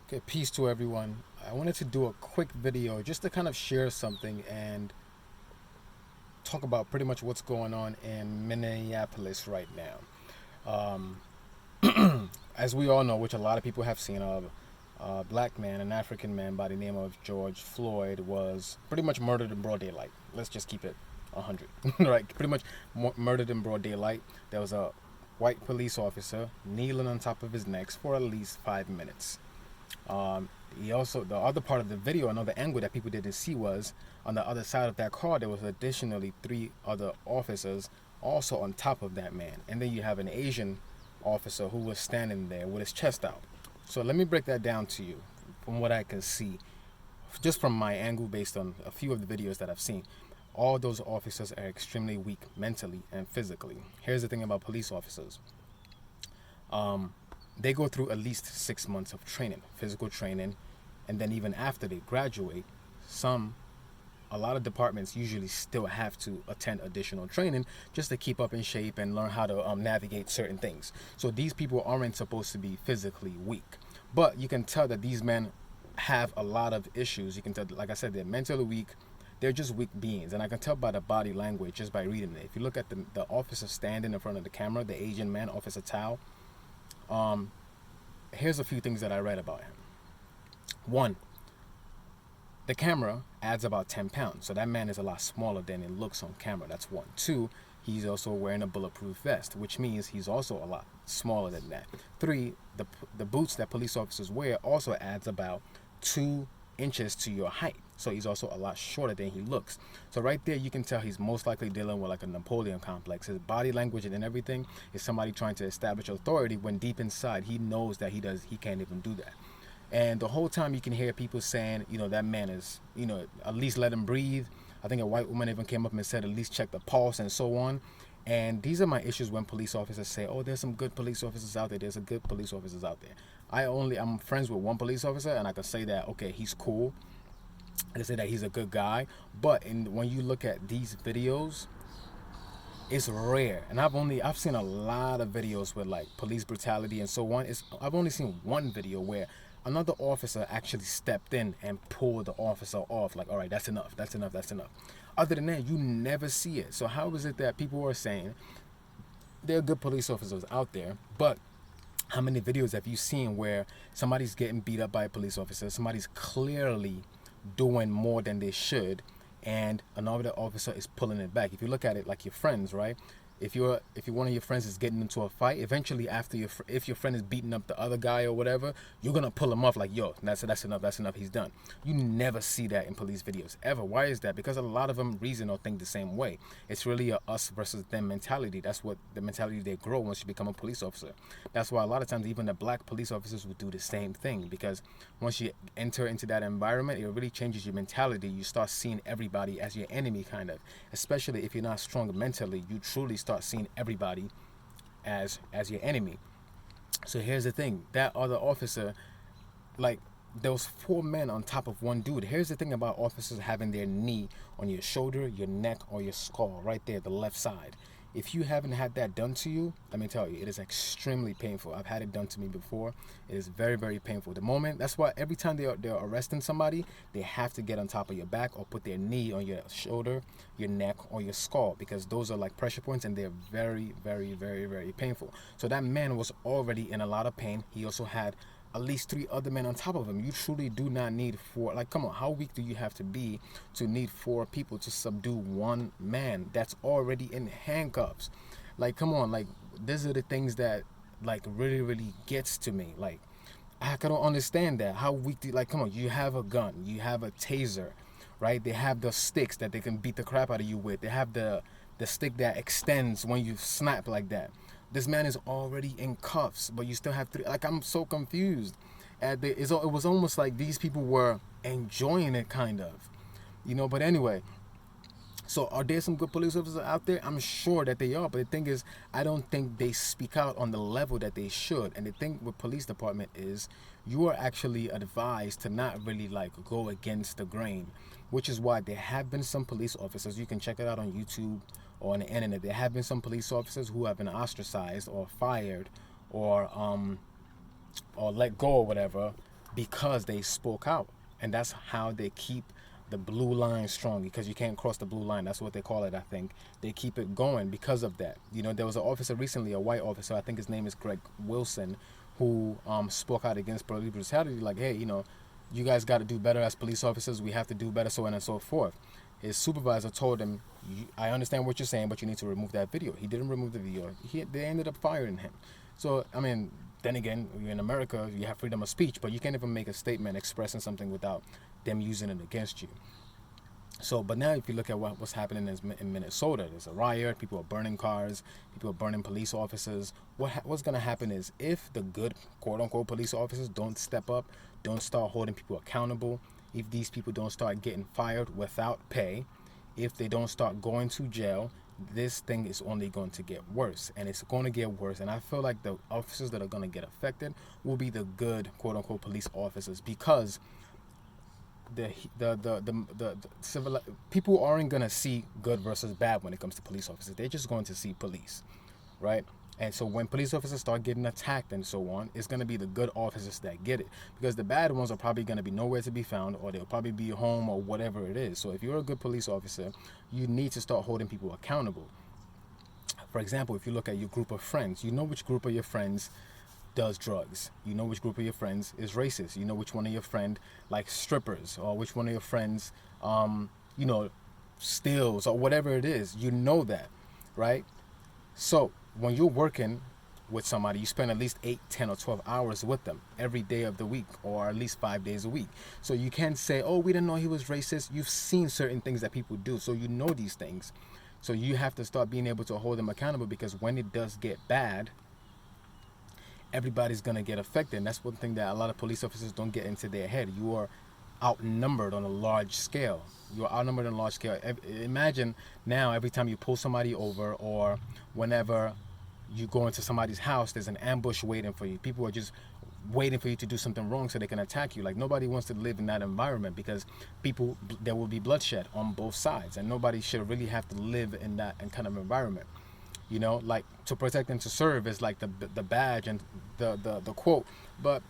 Okay, peace to everyone. I wanted to do a quick video just to kind of share something and talk about pretty much what's going on in Minneapolis right now. As we all know, which a lot of people have seen, a black man, an African man by the name of George Floyd, was pretty much murdered in broad daylight. Let's just keep it 100, right? Pretty much murdered in broad daylight. There was a white police officer kneeling on top of his neck for at least 5 minutes. Um, he also, the other part of the video, another angle that people didn't see was on the other side of that car, there was additionally three other officers also on top of that man. And then you have an Asian officer who was standing there with his chest out. So let me break that down to you from what I can see, just from my angle based on a few of the videos that I've seen. All those officers are extremely weak mentally and physically. Here's the thing about police officers. Um, they go through at least 6 months of training, physical training, and then even after they graduate, some a lot of departments usually still have to attend additional training just to keep up in shape and learn how to navigate certain things. So these people aren't supposed to be physically weak, but you can tell that these men have a lot of issues. You can tell, like I said, they're mentally weak. They're just weak beings, and I can tell by the body language just by reading it. If you look at the officer standing in front of the camera, the Asian man, Officer Tao, um, here's a few things that I read about him. One, the camera adds about 10 pounds, so that man is a lot smaller than it looks on camera. That's one. Two, he's also wearing a bulletproof vest, which means he's also a lot smaller than that. Three, the boots that police officers wear also adds about 2 inches to your height, so he's also a lot shorter than he looks. So right there you can tell he's most likely dealing with like a Napoleon complex. His body language and everything is somebody trying to establish authority when deep inside he knows that he can't even do that. And the whole time you can hear people saying, that man is, at least let him breathe. I think a white woman even came up and said, at least check the pulse and so on. And these are my issues when police officers say, oh, there's some good police officers out there. There's a good police officers out there. I'm friends with one police officer, and I can say that, okay, he's cool. I can say that he's a good guy. But when you look at these videos, it's rare. And I've seen a lot of videos with like police brutality and so on. I've only seen one video where another officer actually stepped in and pulled the officer off. Like, all right, that's enough, that's enough, that's enough. Other than that, you never see it. So how is it that people are saying there are good police officers out there, but how many videos have you seen where somebody's getting beat up by a police officer, somebody's clearly doing more than they should, and another officer is pulling it back? If you look at it like your friends, right? If one of your friends is getting into a fight, eventually after if your friend is beating up the other guy or whatever, you're gonna pull him off like, yo, that's enough, he's done. You never see that in police videos ever. Why is that? Because a lot of them reason or think the same way. It's really a us versus them mentality. That's what the mentality they grow once you become a police officer. That's why a lot of times even the black police officers would do the same thing, because once you enter into that environment, it really changes your mentality. You start seeing everybody as your enemy, kind of. Especially if you're not strong mentally, you truly start seeing everybody as your enemy. So here's the thing, that other officer, like, there was 4 men on top of one dude. Here's the thing about officers having their knee on your shoulder, your neck, or your skull, right there, the left side. If you haven't had that done to you, let me tell you, it is extremely painful. I've had it done to me before. It is very, very painful. The moment, that's why every time they're arresting somebody, they have to get on top of your back or put their knee on your shoulder, your neck, or your skull, because those are like pressure points and they're very, very, very, very painful. So that man was already in a lot of pain. He also had at least 3 other men on top of him. You truly do not need four. Like, come on, how weak do you have to be to need 4 people to subdue one man that's already in handcuffs? Like, come on, like, these are the things that, like, really, really gets to me. Like, I don't understand that. How weak do you, like, come on, you have a gun, you have a taser, right? They have the sticks that they can beat the crap out of you with. They have the stick that extends when you snap like that. This man is already in cuffs, but you still have 3. Like, I'm so confused. It was almost like these people were enjoying it, kind of, But anyway, so are there some good police officers out there? I'm sure that they are, but the thing is, I don't think they speak out on the level that they should. And the thing with police department is, you are actually advised to not really like go against the grain, which is why there have been some police officers. You can check it out on YouTube or on the internet. There have been some police officers who have been ostracized or fired or let go or whatever, because they spoke out. And that's how they keep the blue line strong, because you can't cross the blue line. That's what they call it, I think. They keep it going because of that. You know, there was an officer recently, a white officer, I think his name is Greg Wilson, who spoke out against police brutality, like, hey, you know, you guys got to do better as police officers. We have to do better, so on and so forth. His supervisor told him, I understand what you're saying, but you need to remove that video. He didn't remove the video. They ended up firing him. So, I mean, then again, you're in America, you have freedom of speech, but you can't even make a statement expressing something without them using it against you. So, but now if you look at what's happening in Minnesota, there's a riot, people are burning cars, people are burning police officers. What's going to happen is, if the good, quote-unquote, police officers don't step up, don't start holding people accountable, if these people don't start getting fired without pay, if they don't start going to jail, this thing is only going to get worse, and it's going to get worse. And I feel like the officers that are going to get affected will be the good, quote-unquote, police officers, because the civil people aren't gonna see good versus bad when it comes to police officers. They're just going to see police, right? And so when police officers start getting attacked and so on, it's gonna be the good officers that get it, because the bad ones are probably gonna be nowhere to be found, or they'll probably be home or whatever it is. So if you're a good police officer, you need to start holding people accountable. For example, if you look at your group of friends, you know which group of your friends does drugs. You know which group of your friends is racist. You know which one of your friend likes strippers, or which one of your friends, you know, steals, or whatever it is. You know that, right? So when you're working with somebody, you spend at least 8, 10, or 12 hours with them every day of the week, or at least 5 days a week. So you can't say, oh, we didn't know he was racist. You've seen certain things that people do, so you know these things. So you have to start being able to hold them accountable, because when it does get bad, everybody's going to get affected. And that's one thing that a lot of police officers don't get into their head. You are outnumbered on a large scale. You're outnumbered on a large scale. Imagine now, every time you pull somebody over, or whenever you go into somebody's house, there's an ambush waiting for you. People are just waiting for you to do something wrong so they can attack you. Like, nobody wants to live in that environment, because there will be bloodshed on both sides, and nobody should really have to live in that kind of environment. You know, like, to protect and to serve is like the badge and the quote. But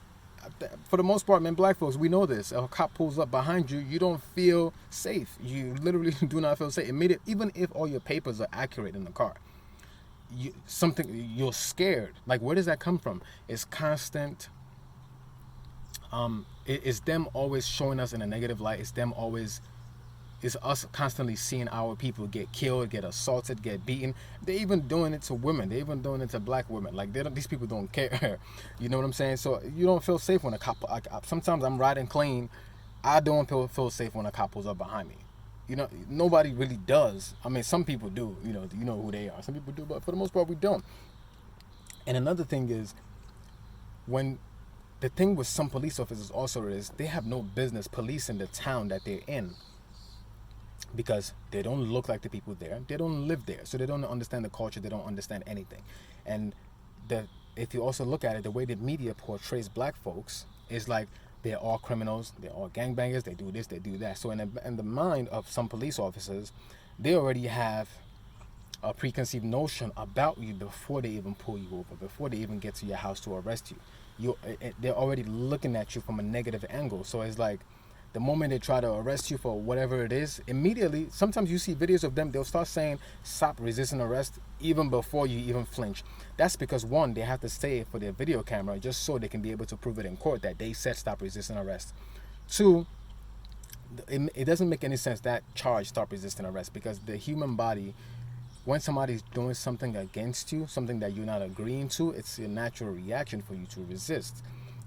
for the most part, man, black folks, we know this. A cop pulls up behind you, you don't feel safe. You literally do not feel safe. Even if all your papers are accurate in the car, you're scared. Like, where does that come from? It's constant. It's them always showing us in a negative light. It's us constantly seeing our people get killed, get assaulted, get beaten. They're even doing it to women. They're even doing it to black women. Like, these people don't care. You know what I'm saying? So you don't feel safe when a cop. Sometimes I'm riding clean. I don't feel safe when a cop pulls up behind me. You know, nobody really does. I mean, some people do. You know who they are. Some people do, but for the most part, we don't. And another thing is, when the thing with some police officers also is, they have no business policing the town that they're in, because they don't look like the people there. They don't live there, so they don't understand the culture. They don't understand anything. And if you also look at it, the way the media portrays black folks is like they're all criminals, they're all gangbangers, they do this, they do that. So in the mind of some police officers, they already have a preconceived notion about you before they even pull you over, before they even get to your house to arrest you. They're already looking at you from a negative angle. So it's like, the moment they try to arrest you for whatever it is, immediately, sometimes you see videos of them, they'll start saying, stop resisting arrest, even before you even flinch. That's because, one, they have to say it for their video camera, just so they can be able to prove it in court that they said stop resisting arrest. Two, it doesn't make any sense, that charge, stop resisting arrest, because the human body, when somebody's doing something against you, something that you're not agreeing to, it's a natural reaction for you to resist.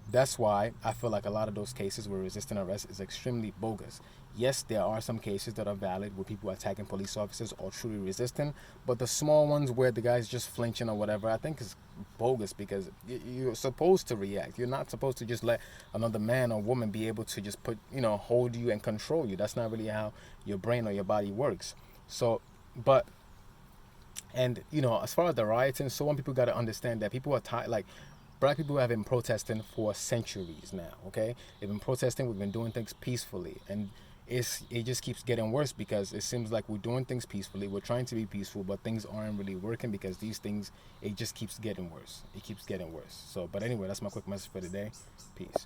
That's why I feel like a lot of those cases where resisting arrest is extremely bogus. Yes, there are some cases that are valid where people are attacking police officers or truly resisting, but the small ones where the guy's just flinching or whatever, I think is bogus, because you're supposed to react. You're not supposed to just let another man or woman be able to just hold you and control you. That's not really how your brain or your body works. So, and as far as the riots and so on, people got to understand that people are tired. Like, black people have been protesting for centuries now, okay? They've been protesting, we've been doing things peacefully, and it just keeps getting worse, because it seems like we're doing things peacefully, we're trying to be peaceful, but things aren't really working, because these things, it just keeps getting worse. It keeps getting worse. So, but anyway, that's my quick message for today. Peace.